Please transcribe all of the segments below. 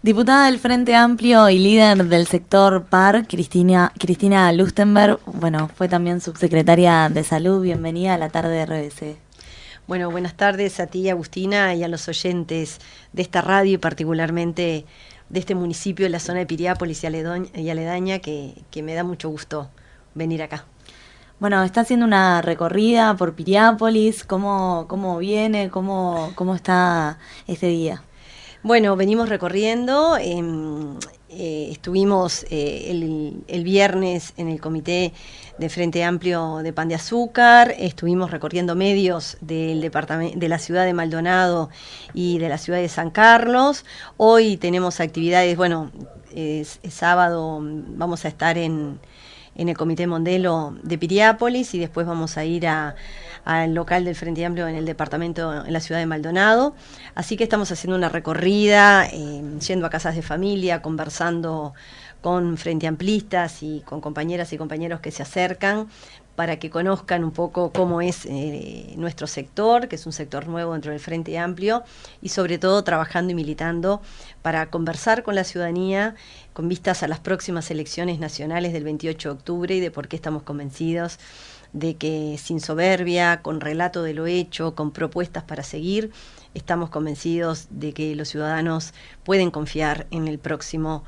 Diputada del Frente Amplio y líder del sector PAR, Cristina Lustenberg, bueno, fue también subsecretaria de Salud. Bienvenida a la tarde de RBC. Bueno, buenas tardes a ti, Agustina, y a los oyentes de esta radio y particularmente de este municipio de la zona de Piriápolis y aledaña, que me da mucho gusto venir acá. Bueno, está haciendo una recorrida por Piriápolis. ¿Cómo viene? ¿Cómo está este día? Bueno, venimos recorriendo, estuvimos el viernes en el comité de Frente Amplio de Pan de Azúcar, estuvimos recorriendo medios del departamento, de la ciudad de Maldonado y de la ciudad de San Carlos. Hoy tenemos actividades, bueno, es sábado, vamos a estar en el Comité Mondelo de Piriápolis y después vamos a ir al local del Frente Amplio en el departamento, en la ciudad de Maldonado. Así que estamos haciendo una recorrida, yendo a casas de familia, conversando con frente amplistas y con compañeras y compañeros que se acercan para que conozcan un poco cómo es nuestro sector, que es un sector nuevo dentro del Frente Amplio, y sobre todo trabajando y militando para conversar con la ciudadanía con vistas a las próximas elecciones nacionales del 28 de octubre y de por qué estamos convencidos de que sin soberbia, con relato de lo hecho, con propuestas para seguir, estamos convencidos de que los ciudadanos pueden confiar en el próximo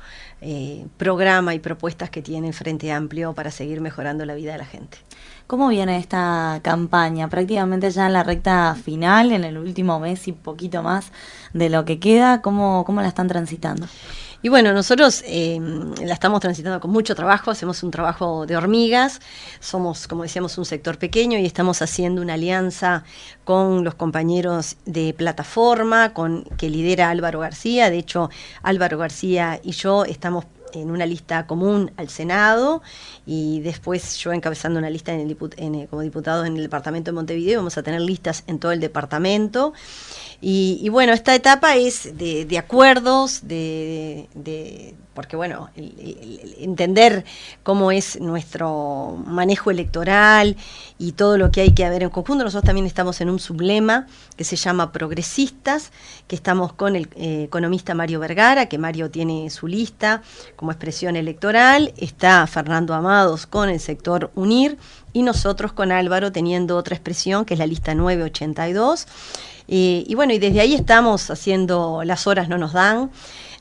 programa y propuestas que tiene el Frente Amplio para seguir mejorando la vida de la gente. ¿Cómo viene esta campaña? Prácticamente ya en la recta final, en el último mes y poquito más de lo que queda. ¿Cómo la están transitando? Y bueno, nosotros la estamos transitando con mucho trabajo, hacemos un trabajo de hormigas, somos, como decíamos, un sector pequeño y estamos haciendo una alianza con los compañeros de plataforma, que lidera Álvaro García. De hecho, Álvaro García y yo estamos en una lista común al Senado y después yo encabezando una lista como diputados en el departamento de Montevideo. Vamos a tener listas en todo el departamento y bueno, esta etapa es de acuerdos, porque bueno, el entender cómo es nuestro manejo electoral y todo lo que hay que haber en conjunto. Nosotros también estamos en un sublema que se llama Progresistas, que estamos con el economista Mario Vergara, que Mario tiene su lista como expresión electoral, está Fernando Amados con el sector UNIR y nosotros con Álvaro teniendo otra expresión que es la lista 982. Y bueno, y desde ahí estamos haciendo, las horas no nos dan.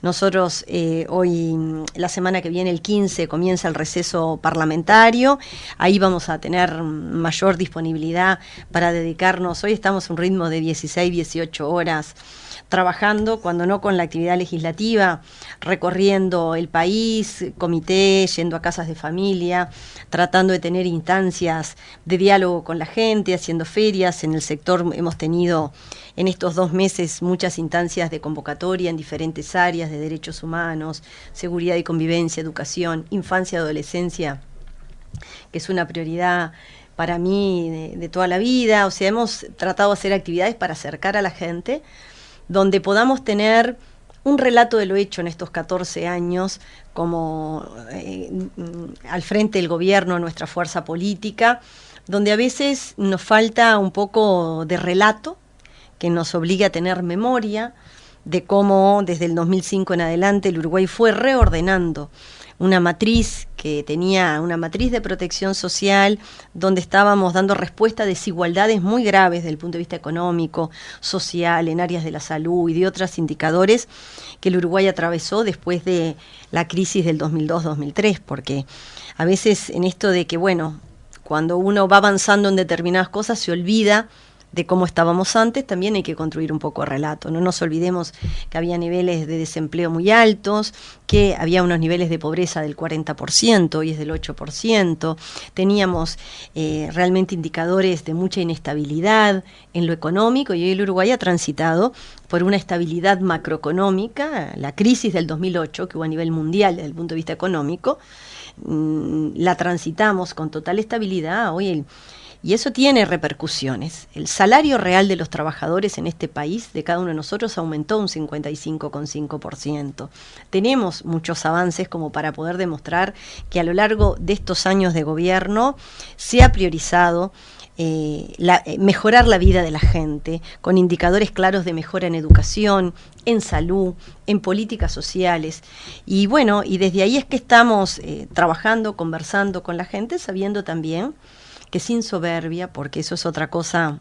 Nosotros hoy, la semana que viene, el 15, comienza el receso parlamentario. Ahí vamos a tener mayor disponibilidad para dedicarnos. Hoy estamos a un ritmo de 16, 18 horas trabajando, cuando no con la actividad legislativa, recorriendo el país, comité, yendo a casas de familia, tratando de tener instancias de diálogo con la gente, haciendo ferias. En el sector hemos tenido en estos 2 meses muchas instancias de convocatoria en diferentes áreas de derechos humanos, seguridad y convivencia, educación, infancia y adolescencia, que es una prioridad para mí de toda la vida. O sea, hemos tratado de hacer actividades para acercar a la gente, donde podamos tener un relato de lo hecho en estos 14 años como al frente del gobierno, nuestra fuerza política, donde a veces nos falta un poco de relato que nos obliga a tener memoria de cómo desde el 2005 en adelante el Uruguay fue reordenando una matriz que tenía una matriz de protección social donde estábamos dando respuesta a desigualdades muy graves desde el punto de vista económico, social, en áreas de la salud y de otros indicadores que el Uruguay atravesó después de la crisis del 2002-2003, porque a veces en esto de que, bueno, cuando uno va avanzando en determinadas cosas se olvida de cómo estábamos antes. También hay que construir un poco el relato. No nos olvidemos que había niveles de desempleo muy altos, que había unos niveles de pobreza del 40%, y es del 8%. Teníamos realmente indicadores de mucha inestabilidad en lo económico, y hoy el Uruguay ha transitado por una estabilidad macroeconómica. La crisis del 2008, que hubo a nivel mundial desde el punto de vista económico, la transitamos con total estabilidad. Hoy y eso tiene repercusiones. El salario real de los trabajadores en este país, de cada uno de nosotros, aumentó un 55,5%. Tenemos muchos avances como para poder demostrar que a lo largo de estos años de gobierno se ha priorizado mejorar la vida de la gente, con indicadores claros de mejora en educación, en salud, en políticas sociales. Y bueno, y desde ahí es que estamos trabajando, conversando con la gente, sabiendo también que sin soberbia, porque eso es otra cosa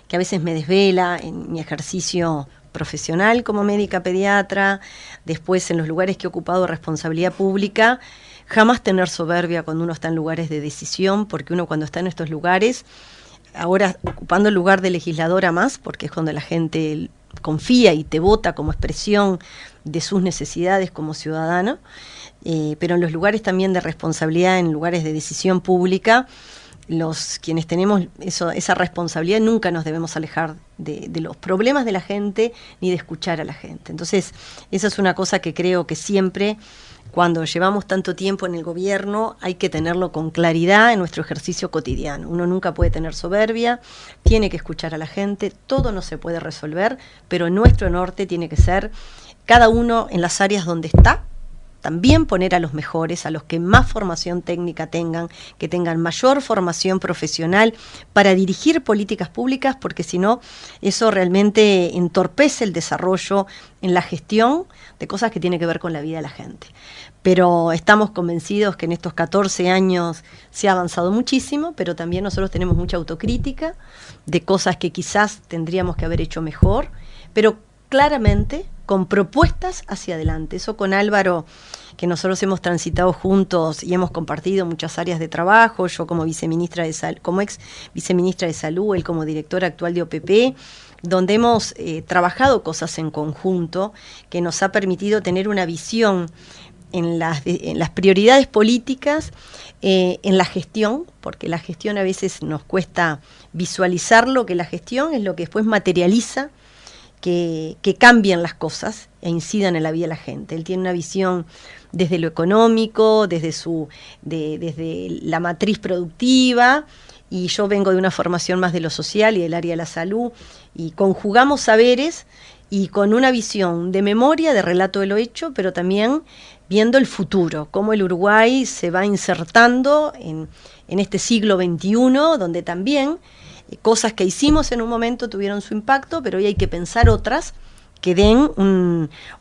que a veces me desvela en mi ejercicio profesional como médica pediatra, después en los lugares que he ocupado responsabilidad pública, jamás tener soberbia cuando uno está en lugares de decisión, porque uno cuando está en estos lugares, ahora ocupando el lugar de legisladora más, porque es cuando la gente confía y te vota como expresión de sus necesidades como ciudadano, pero en los lugares también de responsabilidad, en lugares de decisión pública, quienes tenemos esa responsabilidad nunca nos debemos alejar de los problemas de la gente ni de escuchar a la gente. Entonces, esa es una cosa que creo que siempre, cuando llevamos tanto tiempo en el gobierno, hay que tenerlo con claridad en nuestro ejercicio cotidiano. Uno nunca puede tener soberbia, tiene que escuchar a la gente, todo no se puede resolver, pero nuestro norte tiene que ser, cada uno en las áreas donde está, también poner a los mejores, a los que más formación técnica tengan, que tengan mayor formación profesional para dirigir políticas públicas, porque si no, eso realmente entorpece el desarrollo en la gestión de cosas que tienen que ver con la vida de la gente. Pero estamos convencidos que en estos 14 años se ha avanzado muchísimo, pero también nosotros tenemos mucha autocrítica de cosas que quizás tendríamos que haber hecho mejor, pero claramente con propuestas hacia adelante. Eso con Álvaro, que nosotros hemos transitado juntos y hemos compartido muchas áreas de trabajo, yo como viceministra de como ex viceministra de Salud, él como director actual de OPP, donde hemos trabajado cosas en conjunto que nos ha permitido tener una visión en las prioridades políticas, en la gestión, porque la gestión a veces nos cuesta visualizarlo, que la gestión es lo que después materializa que cambien las cosas e incidan en la vida de la gente. Él tiene una visión desde lo económico, desde la matriz productiva, y yo vengo de una formación más de lo social y del área de la salud, y conjugamos saberes y con una visión de memoria, de relato de lo hecho, pero también viendo el futuro, cómo el Uruguay se va insertando en este siglo XXI, donde también cosas que hicimos en un momento tuvieron su impacto, pero hoy hay que pensar otras que den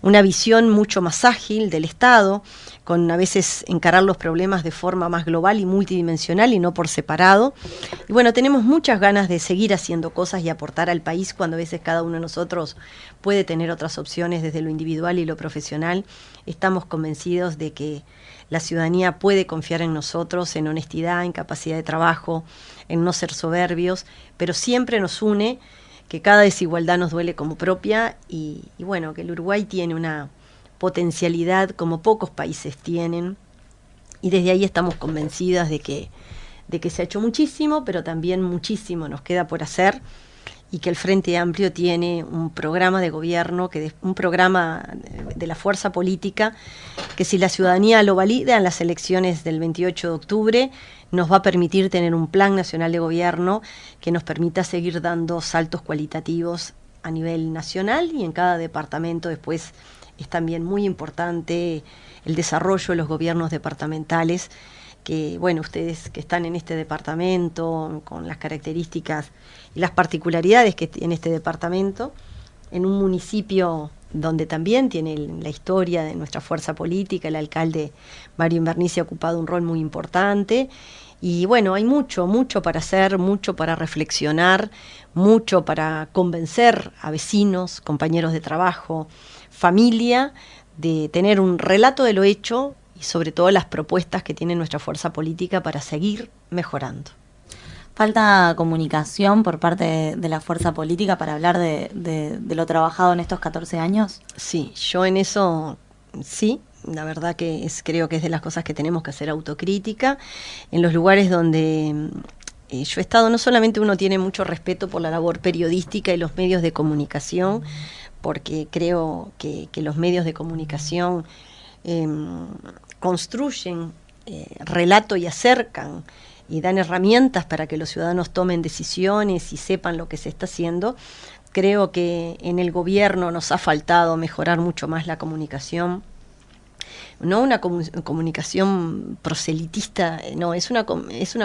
una visión mucho más ágil del Estado, con a veces encarar los problemas de forma más global y multidimensional y no por separado. Y bueno, tenemos muchas ganas de seguir haciendo cosas y aportar al país cuando a veces cada uno de nosotros puede tener otras opciones desde lo individual y lo profesional. Estamos convencidos de que la ciudadanía puede confiar en nosotros, en honestidad, en capacidad de trabajo, en no ser soberbios, pero siempre nos une que cada desigualdad nos duele como propia y bueno, que el Uruguay tiene una potencialidad como pocos países tienen, y desde ahí estamos convencidas de que se ha hecho muchísimo, pero también muchísimo nos queda por hacer, y que el Frente Amplio tiene un programa de gobierno, un programa de la fuerza política, que si la ciudadanía lo valida en las elecciones del 28 de octubre, nos va a permitir tener un plan nacional de gobierno que nos permita seguir dando saltos cualitativos a nivel nacional, y en cada departamento después es también muy importante el desarrollo de los gobiernos departamentales, que bueno, ustedes que están en este departamento, con las características y las particularidades que tiene este departamento, en un municipio donde también tiene la historia de nuestra fuerza política, el alcalde Mario Invernici ha ocupado un rol muy importante, y bueno, hay mucho para hacer, mucho para reflexionar, mucho para convencer a vecinos, compañeros de trabajo, familia, de tener un relato de lo hecho y sobre todo las propuestas que tiene nuestra fuerza política para seguir mejorando. ¿Falta comunicación por parte de la fuerza política para hablar de lo trabajado en estos 14 años? Sí, yo en eso sí, la verdad que creo que es de las cosas que tenemos que hacer autocrítica. En los lugares donde yo he estado, no solamente uno tiene mucho respeto por la labor periodística y los medios de comunicación, porque creo que los medios de comunicación construyen relato y acercan y dan herramientas para que los ciudadanos tomen decisiones y sepan lo que se está haciendo. Creo que en el gobierno nos ha faltado mejorar mucho más la comunicación. no una comunicación proselitista, no, es una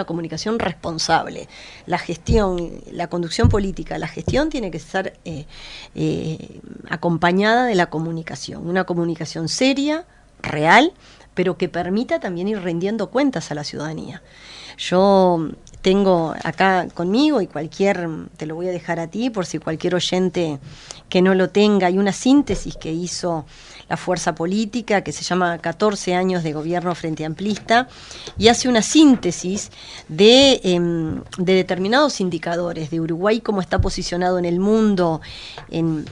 comunicación responsable. La gestión, la conducción política, la gestión tiene que estar acompañada de la comunicación, una comunicación seria, real, pero que permita también ir rindiendo cuentas a la ciudadanía. Yo tengo acá conmigo, y te lo voy a dejar a ti por si cualquier oyente que no lo tenga, hay una síntesis que hizo la fuerza política que se llama 14 años de gobierno frente amplista, y hace una síntesis de determinados indicadores de Uruguay, cómo está posicionado en el mundo en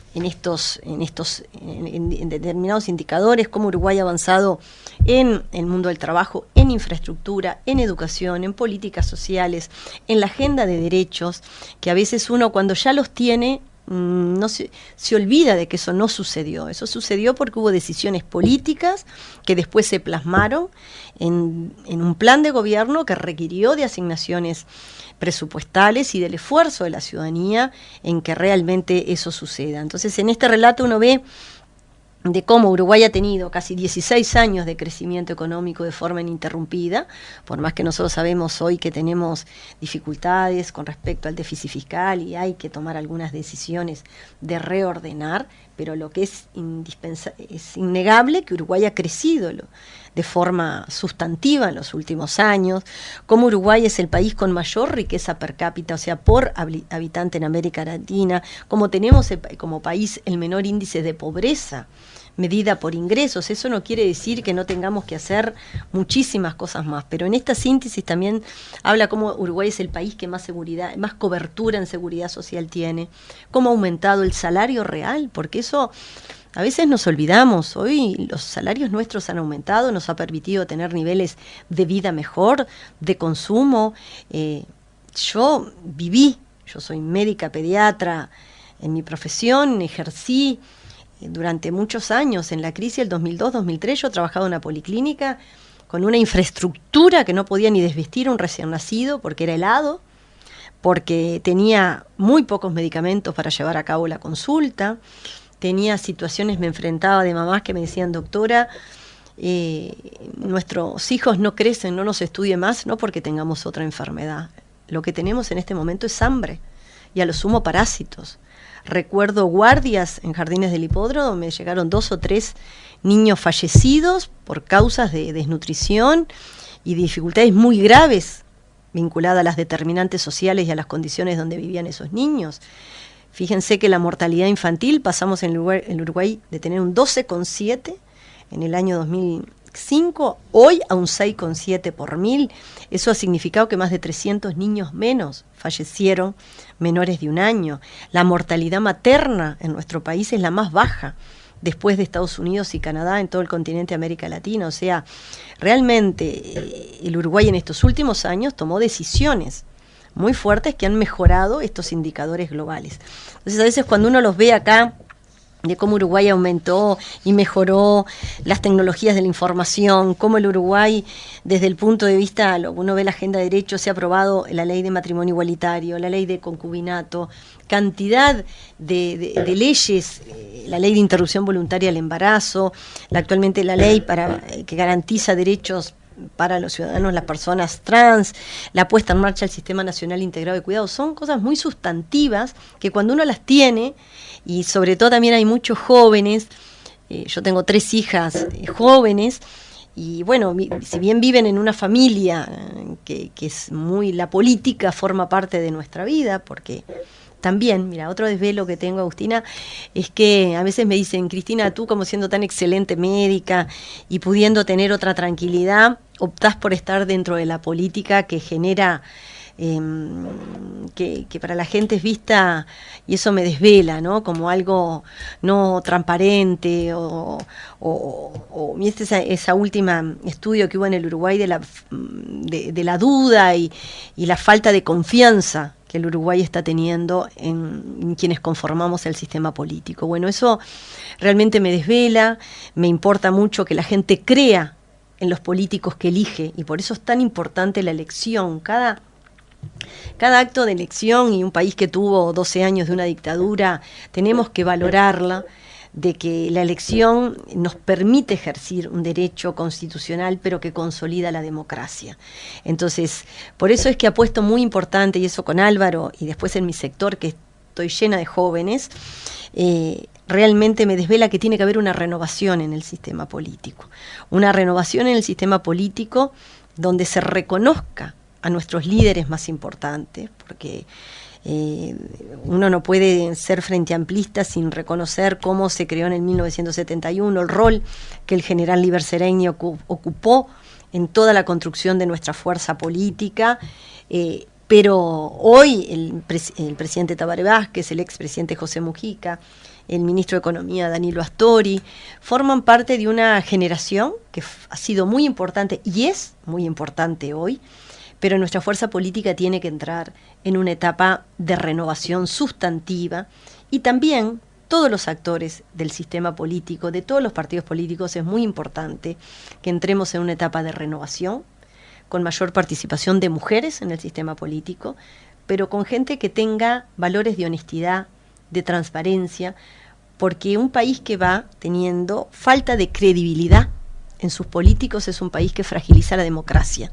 determinados indicadores, cómo Uruguay ha avanzado en el mundo del trabajo, en infraestructura, en educación, en políticas sociales, en la agenda de derechos, que a veces uno cuando ya los tiene no se olvida de que eso no sucedió. Eso sucedió porque hubo decisiones políticas que después se plasmaron en un plan de gobierno que requirió de asignaciones presupuestales y del esfuerzo de la ciudadanía en que realmente eso suceda. Entonces, en este relato uno ve de cómo Uruguay ha tenido casi 16 años de crecimiento económico de forma ininterrumpida, por más que nosotros sabemos hoy que tenemos dificultades con respecto al déficit fiscal y hay que tomar algunas decisiones de reordenar, pero lo que es innegable que Uruguay ha crecido de forma sustantiva en los últimos años, como Uruguay es el país con mayor riqueza per cápita, o sea, por habitante en América Latina, como tenemos como país el menor índice de pobreza medida por ingresos. Eso no quiere decir que no tengamos que hacer muchísimas cosas más, pero en esta síntesis también habla cómo Uruguay es el país que más seguridad, más cobertura en seguridad social tiene, cómo ha aumentado el salario real, porque eso a veces nos olvidamos. Hoy los salarios nuestros han aumentado, nos ha permitido tener niveles de vida mejor, de consumo. Yo soy médica pediatra en mi profesión, ejercí durante muchos años. En la crisis del 2002-2003 yo trabajaba en una policlínica con una infraestructura que no podía ni desvestir a un recién nacido porque era helado, porque tenía muy pocos medicamentos para llevar a cabo la consulta. Tenía situaciones, me enfrentaba de mamás que me decían: doctora, nuestros hijos no crecen, no nos estudie más, no porque tengamos otra enfermedad. Lo que tenemos en este momento es hambre y a lo sumo parásitos. Recuerdo guardias en jardines del hipódromo donde me llegaron 2 o 3 niños fallecidos por causas de desnutrición y de dificultades muy graves vinculadas a las determinantes sociales y a las condiciones donde vivían esos niños. Fíjense que la mortalidad infantil pasamos en Uruguay de tener un 12,7 en el año 2005, hoy a un 6,7 por 1000. Eso ha significado que más de 300 niños menos fallecieron menores de 1 año. La mortalidad materna en nuestro país es la más baja después de Estados Unidos y Canadá en todo el continente de América Latina. O sea, realmente el Uruguay en estos últimos años tomó decisiones muy fuertes que han mejorado estos indicadores globales. Entonces, a veces cuando uno los ve acá, de cómo Uruguay aumentó y mejoró las tecnologías de la información, cómo el Uruguay, desde el punto de vista, uno ve la agenda de derechos, se ha aprobado la ley de matrimonio igualitario, la ley de concubinato, cantidad de leyes, la ley de interrupción voluntaria del embarazo, actualmente la ley que garantiza derechos para los ciudadanos, las personas trans, la puesta en marcha del Sistema Nacional Integrado de Cuidados. Son cosas muy sustantivas que cuando uno las tiene, y sobre todo también hay muchos jóvenes, yo tengo 3 hijas jóvenes, y bueno, si bien viven en una familia que es muy, la política forma parte de nuestra vida, porque también, mira, otro desvelo que tengo, Agustina, es que a veces me dicen: Cristina, tú como siendo tan excelente médica y pudiendo tener otra tranquilidad, optás por estar dentro de la política que genera, que para la gente es vista, y eso me desvela, ¿no?, como algo no transparente, o esa última estudio que hubo en el Uruguay de la duda y la falta de confianza que el Uruguay está teniendo en quienes conformamos el sistema político. Bueno, eso realmente me desvela. Me importa mucho que la gente crea en los políticos que elige, y por eso es tan importante la elección. Cada acto de elección, y un país que tuvo 12 años de una dictadura, tenemos que valorarla de que la elección nos permite ejercer un derecho constitucional, pero que consolida la democracia. Entonces, por eso es que apuesto muy importante, y eso con Álvaro, y después en mi sector, que estoy llena de jóvenes, realmente me desvela que tiene que haber una renovación en el sistema político. Una renovación en el sistema político donde se reconozca a nuestros líderes más importantes, porque uno no puede ser frente amplista sin reconocer cómo se creó en el 1971, el rol que el general Líber Seregni ocupó en toda la construcción de nuestra fuerza política, pero hoy el presidente Tabaré Vázquez, el expresidente José Mujica, el ministro de Economía Danilo Astori, forman parte de una generación que ha sido muy importante y es muy importante hoy, pero nuestra fuerza política tiene que entrar en una etapa de renovación sustantiva, y también todos los actores del sistema político, de todos los partidos políticos, es muy importante que entremos en una etapa de renovación, con mayor participación de mujeres en el sistema político, pero con gente que tenga valores de honestidad, de transparencia, porque un país que va teniendo falta de credibilidad en sus políticos es un país que fragiliza la democracia.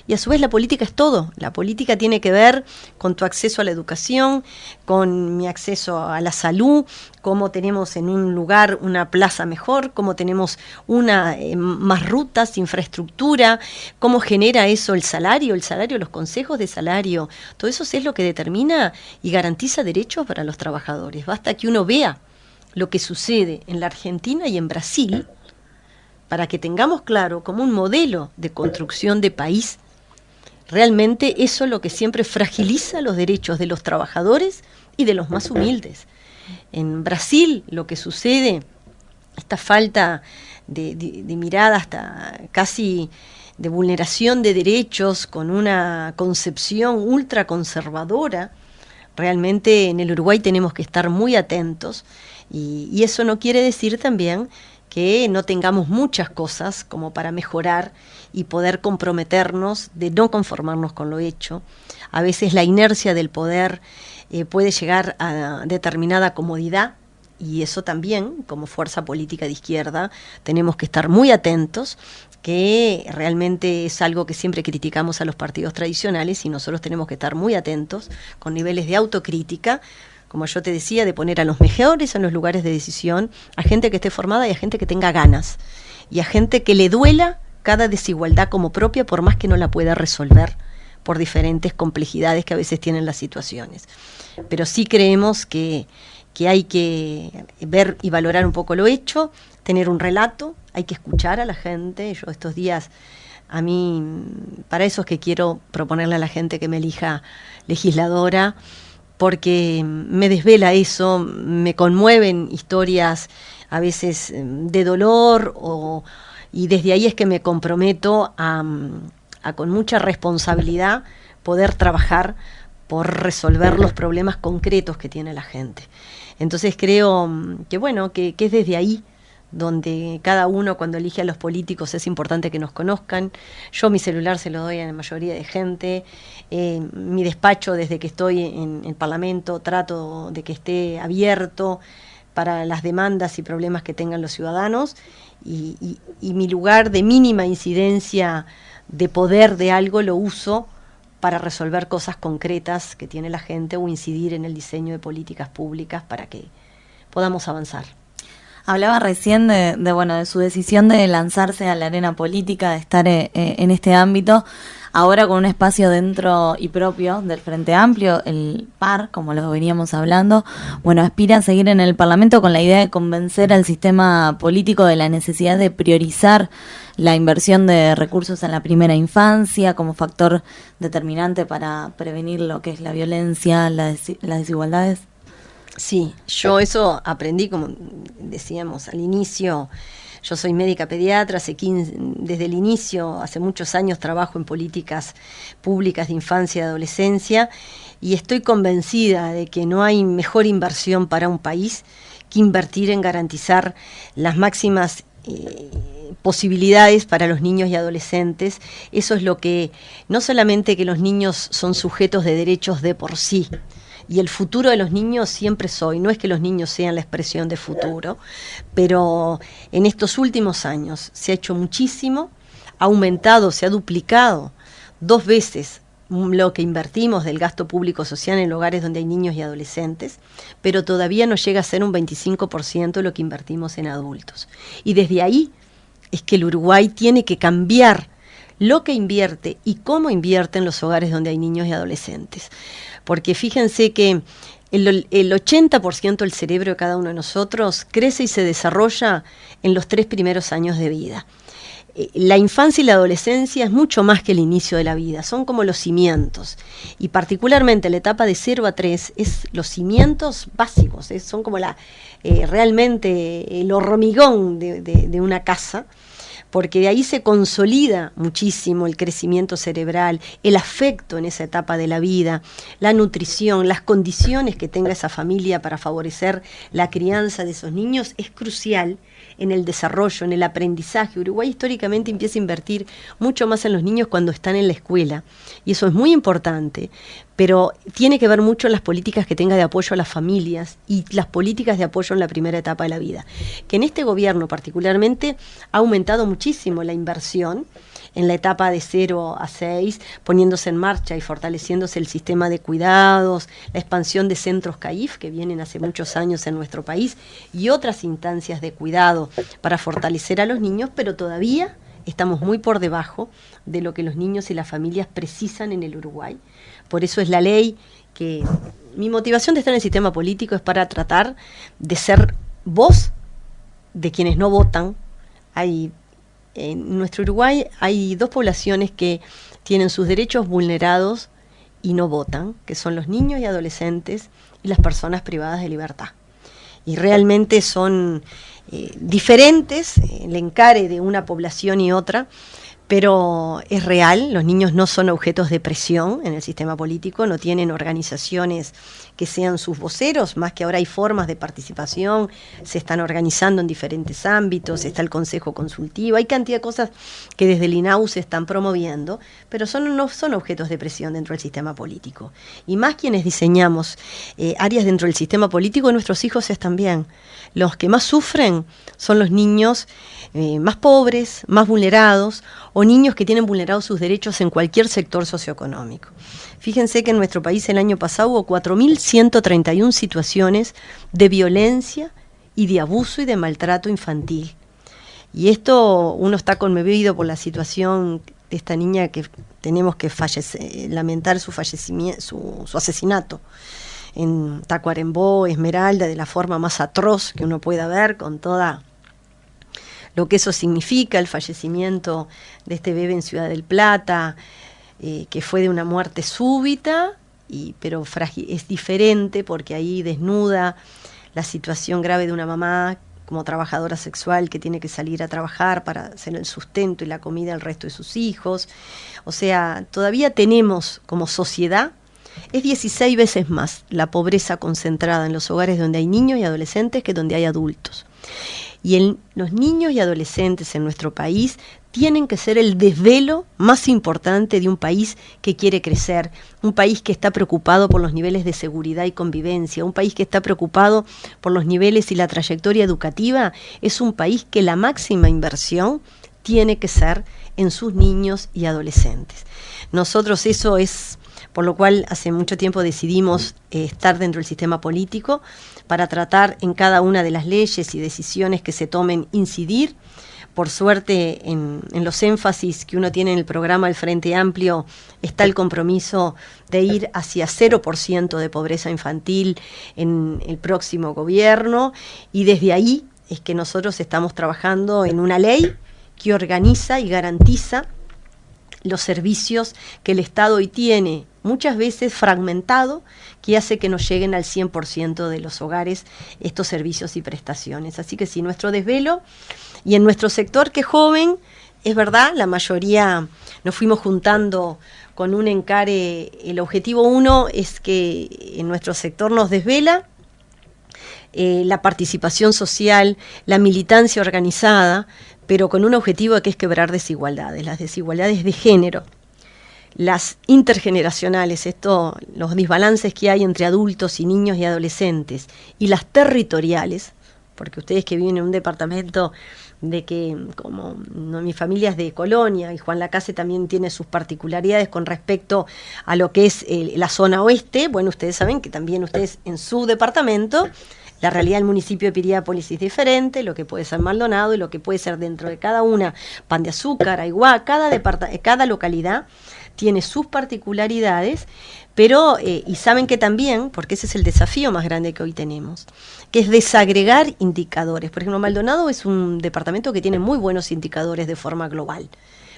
Y a su vez la política es todo. La política tiene que ver con tu acceso a la educación, con mi acceso a la salud, cómo tenemos en un lugar una plaza mejor, cómo tenemos más rutas, infraestructura, cómo genera eso el salario, los consejos de salario. Todo eso es lo que determina y garantiza derechos para los trabajadores. Basta que uno vea lo que sucede en la Argentina y en Brasil para que tengamos claro como un modelo de construcción de país. Realmente eso es lo que siempre fragiliza los derechos de los trabajadores y de los más humildes. En Brasil lo que sucede, esta falta de mirada hasta casi de vulneración de derechos con una concepción ultraconservadora, realmente en el Uruguay tenemos que estar muy atentos, y eso no quiere decir también que no tengamos muchas cosas como para mejorar y poder comprometernos de no conformarnos con lo hecho. A veces la inercia del poder puede llegar a determinada comodidad, y eso también, como fuerza política de izquierda, tenemos que estar muy atentos, que realmente es algo que siempre criticamos a los partidos tradicionales, y nosotros tenemos que estar muy atentos con niveles de autocrítica, como yo te decía, de poner a los mejores en los lugares de decisión, a gente que esté formada y a gente que tenga ganas, y a gente que le duela cada desigualdad como propia, por más que no la pueda resolver por diferentes complejidades que a veces tienen las situaciones. Pero sí creemos que hay que ver y valorar un poco lo hecho, tener un relato, hay que escuchar a la gente. Yo estos días, a mí, para eso es que quiero proponerle a la gente que me elija legisladora, porque me desvela eso, me conmueven historias a veces de dolor, y desde ahí es que me comprometo a con mucha responsabilidad poder trabajar por resolver los problemas concretos que tiene la gente. Entonces creo que bueno, que es desde ahí donde cada uno, cuando elige a los políticos, es importante que nos conozcan. Yo mi celular se lo doy a la mayoría de gente, mi despacho desde que estoy en el Parlamento trato de que esté abierto para las demandas y problemas que tengan los ciudadanos, y mi lugar de mínima incidencia de poder de algo lo uso para resolver cosas concretas que tiene la gente, o incidir en el diseño de políticas públicas para que podamos avanzar. Hablaba recién de su decisión de lanzarse a la arena política, de estar en este ámbito, ahora con un espacio dentro y propio del Frente Amplio, el PAR, como lo veníamos hablando. Bueno, aspira a seguir en el Parlamento con la idea de convencer al sistema político de la necesidad de priorizar la inversión de recursos en la primera infancia como factor determinante para prevenir lo que es la violencia, las desigualdades. Sí, yo eso aprendí, como decíamos al inicio. Yo soy médica pediatra, desde el inicio, hace muchos años trabajo en políticas públicas de infancia y adolescencia, y estoy convencida de que no hay mejor inversión para un país que invertir en garantizar las máximas posibilidades para los niños y adolescentes. Eso es lo que, no solamente que los niños son sujetos de derechos de por sí, y el futuro de los niños siempre es hoy. No es que los niños sean la expresión de futuro, pero en estos últimos años se ha hecho muchísimo, ha aumentado, se ha duplicado 2 veces lo que invertimos del gasto público social en lugares donde hay niños y adolescentes, pero todavía no llega a ser un 25% lo que invertimos en adultos. Y desde ahí es que el Uruguay tiene que cambiar lo que invierte y cómo invierte en los hogares donde hay niños y adolescentes. Porque fíjense que el 80% del cerebro de cada uno de nosotros crece y se desarrolla en los 3 primeros años de vida. La infancia y la adolescencia es mucho más que el inicio de la vida, son como los cimientos, y particularmente la etapa de 0 a 3 es los cimientos básicos, son como realmente el hormigón de una casa, porque de ahí se consolida muchísimo el crecimiento cerebral, el afecto en esa etapa de la vida, la nutrición, las condiciones que tenga esa familia para favorecer la crianza de esos niños es crucial en el desarrollo, en el aprendizaje. Uruguay históricamente empieza a invertir mucho más en los niños cuando están en la escuela, y eso es muy importante, pero tiene que ver mucho en las políticas que tenga de apoyo a las familias y las políticas de apoyo en la primera etapa de la vida, que en este gobierno particularmente ha aumentado muchísimo la inversión en la etapa de 0 a 6, poniéndose en marcha y fortaleciéndose el sistema de cuidados, la expansión de centros CAIF, que vienen hace muchos años en nuestro país, y otras instancias de cuidado para fortalecer a los niños, pero todavía estamos muy por debajo de lo que los niños y las familias precisan en el Uruguay. Por eso es la ley que... Mi motivación de estar en el sistema político es para tratar de ser voz de quienes no votan. En nuestro Uruguay hay 2 poblaciones que tienen sus derechos vulnerados y no votan, que son los niños y adolescentes y las personas privadas de libertad. Y realmente son diferentes el encare de una población y otra, pero es real, los niños no son objetos de presión en el sistema político, no tienen organizaciones que sean sus voceros, más que ahora hay formas de participación, se están organizando en diferentes ámbitos, está el Consejo Consultivo, hay cantidad de cosas que desde el INAU se están promoviendo, pero no son objetos de presión dentro del sistema político. Y más quienes diseñamos áreas dentro del sistema político, nuestros hijos están bien. Los que más sufren son los niños más pobres, más vulnerados, o niños que tienen vulnerados sus derechos en cualquier sector socioeconómico. Fíjense que en nuestro país el año pasado hubo 4.131 situaciones de violencia y de abuso y de maltrato infantil. Y esto, uno está conmovido por la situación de esta niña que tenemos que lamentar su fallecimiento, su asesinato en Tacuarembó, Esmeralda, de la forma más atroz que uno pueda ver, con toda lo que eso significa, el fallecimiento de este bebé en Ciudad del Plata, que fue de una muerte súbita, pero es diferente porque ahí desnuda la situación grave de una mamá como trabajadora sexual que tiene que salir a trabajar para hacer el sustento y la comida al resto de sus hijos. O sea, todavía tenemos como sociedad, es 16 veces más la pobreza concentrada en los hogares donde hay niños y adolescentes que donde hay adultos. Y los niños y adolescentes en nuestro país tienen que ser el desvelo más importante de un país que quiere crecer, un país que está preocupado por los niveles de seguridad y convivencia, un país que está preocupado por los niveles y la trayectoria educativa. Es un país que la máxima inversión tiene que ser en sus niños y adolescentes. Nosotros eso es por lo cual hace mucho tiempo decidimos estar dentro del sistema político para tratar en cada una de las leyes y decisiones que se tomen incidir. Por suerte, en los énfasis que uno tiene en el programa del Frente Amplio está el compromiso de ir hacia 0% de pobreza infantil en el próximo gobierno, y desde ahí es que nosotros estamos trabajando en una ley que organiza y garantiza los servicios que el Estado hoy tiene, muchas veces fragmentado, que hace que no lleguen al 100% de los hogares estos servicios y prestaciones. Así que sí, nuestro desvelo, y en nuestro sector que es joven, es verdad, la mayoría nos fuimos juntando con un encare. El objetivo 1 es que en nuestro sector nos desvela la participación social, la militancia organizada, pero con un objetivo que es quebrar desigualdades, las desigualdades de género. las intergeneracionales, los desbalances que hay entre adultos y niños y adolescentes, y las territoriales, porque ustedes que viven en un departamento de que, como no, mi familia es de Colonia y Juan Lacase también tiene sus particularidades con respecto a lo que es la zona oeste, bueno, ustedes saben que también ustedes en su departamento, la realidad del municipio de Piriápolis es diferente, lo que puede ser Maldonado y lo que puede ser dentro de cada una, Pan de Azúcar, Aiguá, cada localidad tiene sus particularidades, pero, y saben que también, porque ese es el desafío más grande que hoy tenemos, que es desagregar indicadores. Por ejemplo, Maldonado es un departamento que tiene muy buenos indicadores de forma global,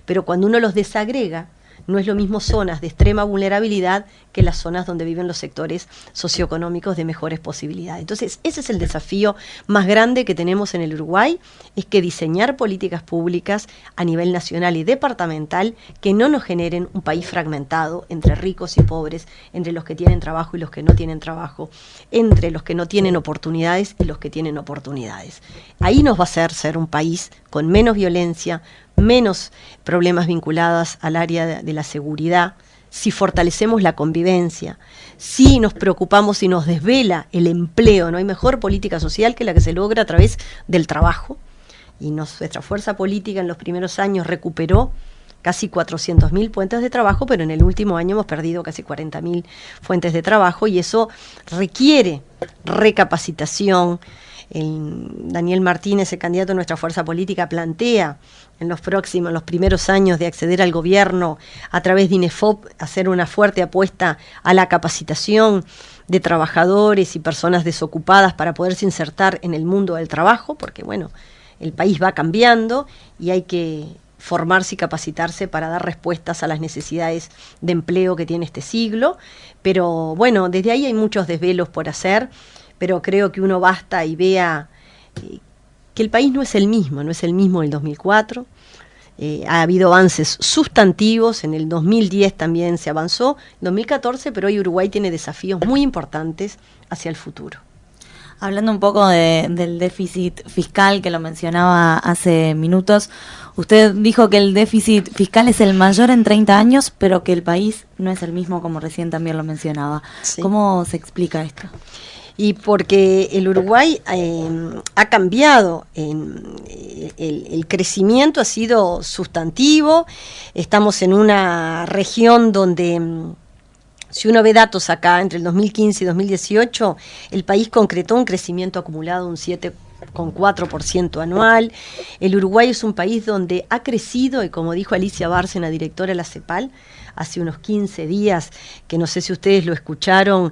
pero cuando uno los desagrega, no es lo mismo zonas de extrema vulnerabilidad que las zonas donde viven los sectores socioeconómicos de mejores posibilidades. Entonces, ese es el desafío más grande que tenemos en el Uruguay, es que diseñar políticas públicas a nivel nacional y departamental que no nos generen un país fragmentado entre ricos y pobres, entre los que tienen trabajo y los que no tienen trabajo, entre los que no tienen oportunidades y los que tienen oportunidades. Ahí nos va a hacer ser un país con menos violencia, menos problemas vinculados al área de la seguridad, si fortalecemos la convivencia, si nos preocupamos y nos desvela el empleo. No hay mejor política social que la que se logra a través del trabajo, y nuestra fuerza política en los primeros años recuperó casi 400.000 fuentes de trabajo, pero en el último año hemos perdido casi 40.000 fuentes de trabajo, y eso requiere recapacitación. Daniel Martínez, el candidato de nuestra fuerza política, plantea en los primeros años de acceder al gobierno a través de INEFOP, hacer una fuerte apuesta a la capacitación de trabajadores y personas desocupadas para poderse insertar en el mundo del trabajo, porque bueno, el país va cambiando y hay que formarse y capacitarse para dar respuestas a las necesidades de empleo que tiene este siglo. Pero bueno, desde ahí hay muchos desvelos por hacer, pero creo que uno basta y vea que el país no es el mismo del 2004. Ha habido avances sustantivos, en el 2010 también se avanzó, en 2014, pero hoy Uruguay tiene desafíos muy importantes hacia el futuro. Hablando un poco del déficit fiscal que lo mencionaba hace minutos, usted dijo que el déficit fiscal es el mayor en 30 años, pero que el país no es el mismo, como recién también lo mencionaba. Sí. ¿Cómo se explica esto? Y porque el Uruguay ha cambiado, el crecimiento ha sido sustantivo, estamos en una región donde, si uno ve datos acá, entre el 2015 y 2018, el país concretó un crecimiento acumulado de un 7,4% anual. El Uruguay es un país donde ha crecido, y como dijo Alicia Bárcena, directora de la CEPAL, hace unos 15 días, que no sé si ustedes lo escucharon,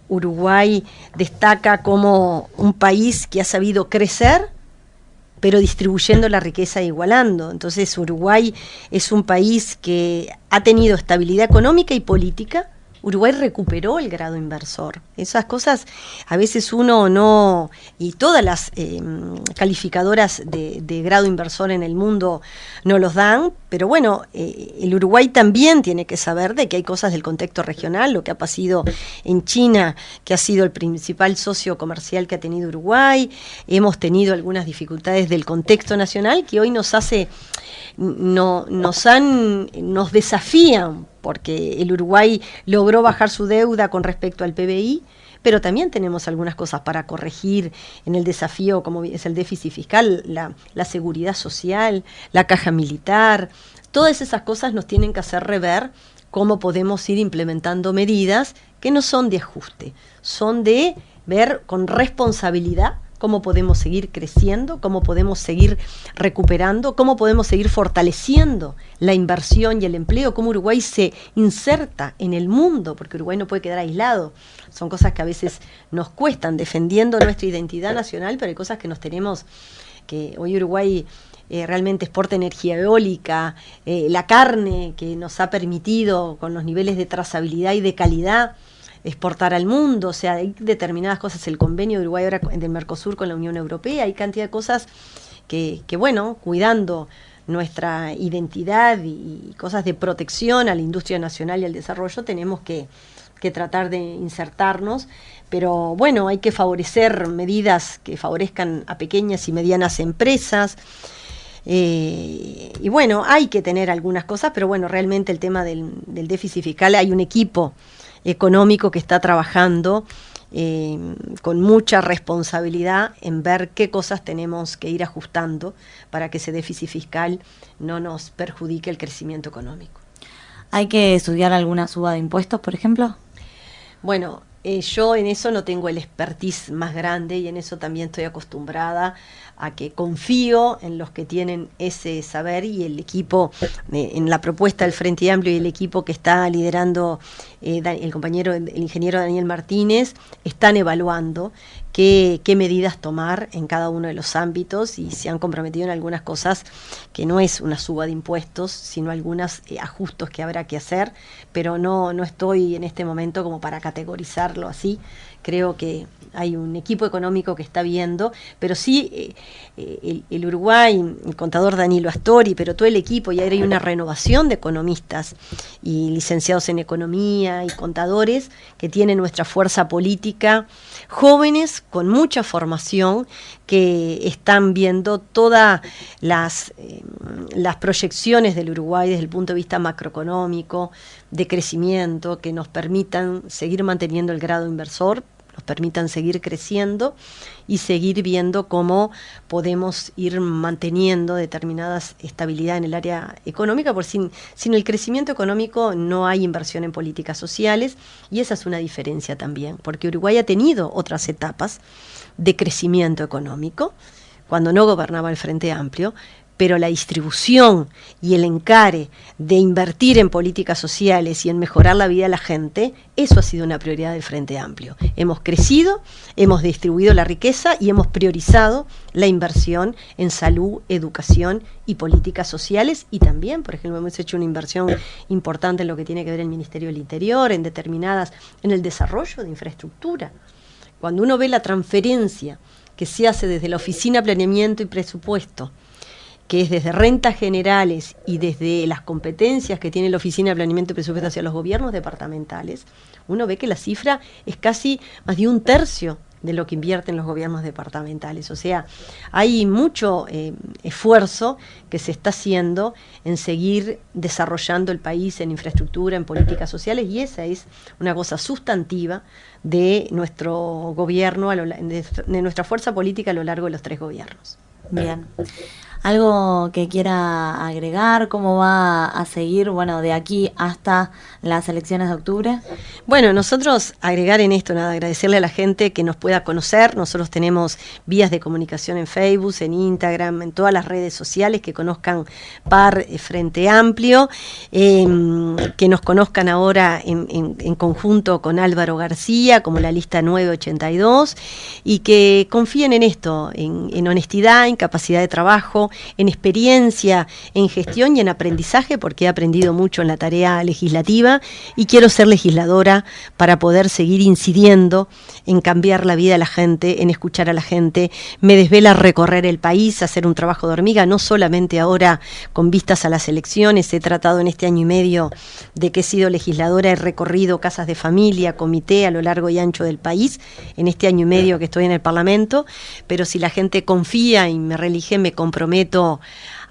Uruguay destaca como un país que ha sabido crecer, pero distribuyendo la riqueza e igualando. Entonces Uruguay es un país que ha tenido estabilidad económica y política. Uruguay recuperó el grado inversor. Esas cosas a veces uno no, y todas las calificadoras de grado inversor en el mundo no los dan, pero bueno, el Uruguay también tiene que saber de que hay cosas del contexto regional, lo que ha pasado en China, que ha sido el principal socio comercial que ha tenido Uruguay. Hemos tenido algunas dificultades del contexto nacional que hoy nos desafían, porque el Uruguay logró bajar su deuda con respecto al PBI, pero también tenemos algunas cosas para corregir en el desafío, como es el déficit fiscal, la seguridad social, la caja militar. Todas esas cosas nos tienen que hacer rever cómo podemos ir implementando medidas que no son de ajuste, son de ver con responsabilidad cómo podemos seguir creciendo, cómo podemos seguir recuperando, cómo podemos seguir fortaleciendo la inversión y el empleo, cómo Uruguay se inserta en el mundo, porque Uruguay no puede quedar aislado. Son cosas que a veces nos cuestan, defendiendo nuestra identidad nacional, pero hay cosas que nos tenemos, que hoy Uruguay realmente exporta energía eólica, la carne que nos ha permitido, con los niveles de trazabilidad y de calidad, exportar al mundo. O sea, hay determinadas cosas, el convenio de Uruguay ahora del Mercosur con la Unión Europea, hay cantidad de cosas que bueno, cuidando nuestra identidad y cosas de protección a la industria nacional y al desarrollo, tenemos que tratar de insertarnos, pero bueno, hay que favorecer medidas que favorezcan a pequeñas y medianas empresas. Y bueno, hay que tener algunas cosas, pero bueno, realmente el tema del déficit fiscal, hay un equipo económico que está trabajando con mucha responsabilidad en ver qué cosas tenemos que ir ajustando para que ese déficit fiscal no nos perjudique el crecimiento económico. ¿Hay que estudiar alguna suba de impuestos, por ejemplo? Bueno, yo en eso no tengo el expertise más grande y en eso también estoy acostumbrada a que confío en los que tienen ese saber, y el equipo, en la propuesta del Frente Amplio y el equipo que está liderando el compañero, el ingeniero Daniel Martínez, están evaluando qué medidas tomar en cada uno de los ámbitos, y se han comprometido en algunas cosas que no es una suba de impuestos, sino algunos ajustes que habrá que hacer, pero no estoy en este momento como para categorizarlo así. Creo que hay un equipo económico que está viendo, pero sí el Uruguay, el contador Danilo Astori, pero todo el equipo, y ahora hay una renovación de economistas y licenciados en economía y contadores que tienen nuestra fuerza política, jóvenes con mucha formación que están viendo todas las proyecciones del Uruguay desde el punto de vista macroeconómico, de crecimiento, que nos permitan seguir manteniendo el grado inversor, nos permitan seguir creciendo y seguir viendo cómo podemos ir manteniendo determinadas estabilidad en el área económica, porque sin el crecimiento económico no hay inversión en políticas sociales, y esa es una diferencia también, porque Uruguay ha tenido otras etapas de crecimiento económico cuando no gobernaba el Frente Amplio, pero la distribución y el encare de invertir en políticas sociales y en mejorar la vida de la gente, eso ha sido una prioridad del Frente Amplio. Hemos crecido, hemos distribuido la riqueza y hemos priorizado la inversión en salud, educación y políticas sociales, y también, por ejemplo, hemos hecho una inversión importante en lo que tiene que ver el Ministerio del Interior, en el desarrollo de infraestructura. Cuando uno ve la transferencia que se hace desde la Oficina de Planeamiento y Presupuesto, que es desde rentas generales y desde las competencias que tiene la Oficina de Planeamiento y Presupuesto hacia los gobiernos departamentales, uno ve que la cifra es casi más de 1/3 de lo que invierten los gobiernos departamentales. O sea, hay mucho esfuerzo que se está haciendo en seguir desarrollando el país en infraestructura, en políticas sociales, y esa es una cosa sustantiva de nuestro gobierno, de nuestra fuerza política a lo largo de los 3 gobiernos. Bien. ¿Algo que quiera agregar? ¿Cómo va a seguir, bueno, de aquí hasta las elecciones de octubre? Bueno, nosotros agregar en esto, nada, agradecerle a la gente que nos pueda conocer. Nosotros tenemos vías de comunicación en Facebook, en Instagram, en todas las redes sociales, que conozcan PAR Frente Amplio, que nos conozcan ahora en conjunto con Álvaro García, como la lista 982, y que confíen en esto, en honestidad, en capacidad de trabajo, en experiencia, en gestión y en aprendizaje, porque he aprendido mucho en la tarea legislativa y quiero ser legisladora para poder seguir incidiendo en cambiar la vida de la gente, en escuchar a la gente. Me desvela recorrer el país, hacer un trabajo de hormiga, no solamente ahora con vistas a las elecciones. He tratado en este año y medio de que he sido legisladora, he recorrido casas de familia, comité a lo largo y ancho del país, en este año y medio que estoy en el Parlamento, pero si la gente confía y me reelige, me comprometo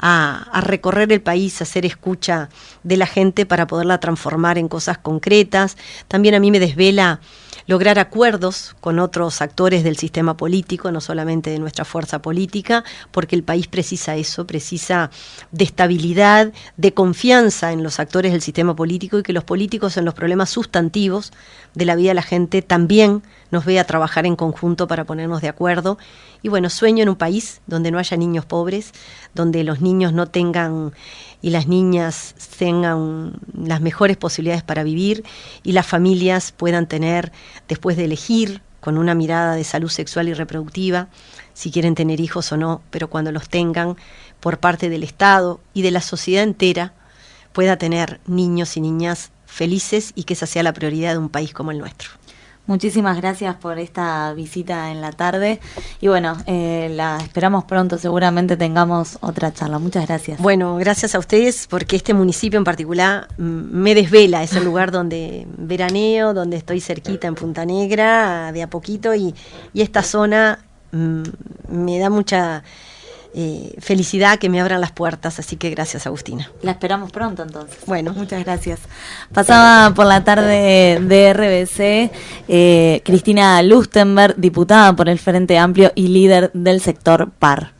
a recorrer el país, a hacer escucha de la gente para poderla transformar en cosas concretas. También a mí me desvela lograr acuerdos con otros actores del sistema político, no solamente de nuestra fuerza política, porque el país precisa eso, precisa de estabilidad, de confianza en los actores del sistema político, y que los políticos en los problemas sustantivos de la vida de la gente también nos vea trabajar en conjunto para ponernos de acuerdo. Y bueno, sueño en un país donde no haya niños pobres, donde los niños no tengan y las niñas tengan las mejores posibilidades para vivir, y las familias puedan tener, después de elegir con una mirada de salud sexual y reproductiva, si quieren tener hijos o no, pero cuando los tengan, por parte del Estado y de la sociedad entera, pueda tener niños y niñas felices, y que esa sea la prioridad de un país como el nuestro. Muchísimas gracias por esta visita en la tarde, y bueno, la esperamos pronto, seguramente tengamos otra charla. Muchas gracias. Bueno, gracias a ustedes, porque este municipio en particular me desvela, es el lugar donde veraneo, donde estoy cerquita en Punta Negra, de a poquito, y esta zona me da mucha felicidad que me abran las puertas, así que gracias, Agustina. La esperamos pronto entonces. Bueno, muchas gracias. Pasaba por la tarde de RBC Cristina Lustenberg, diputada por el Frente Amplio y líder del sector PAR.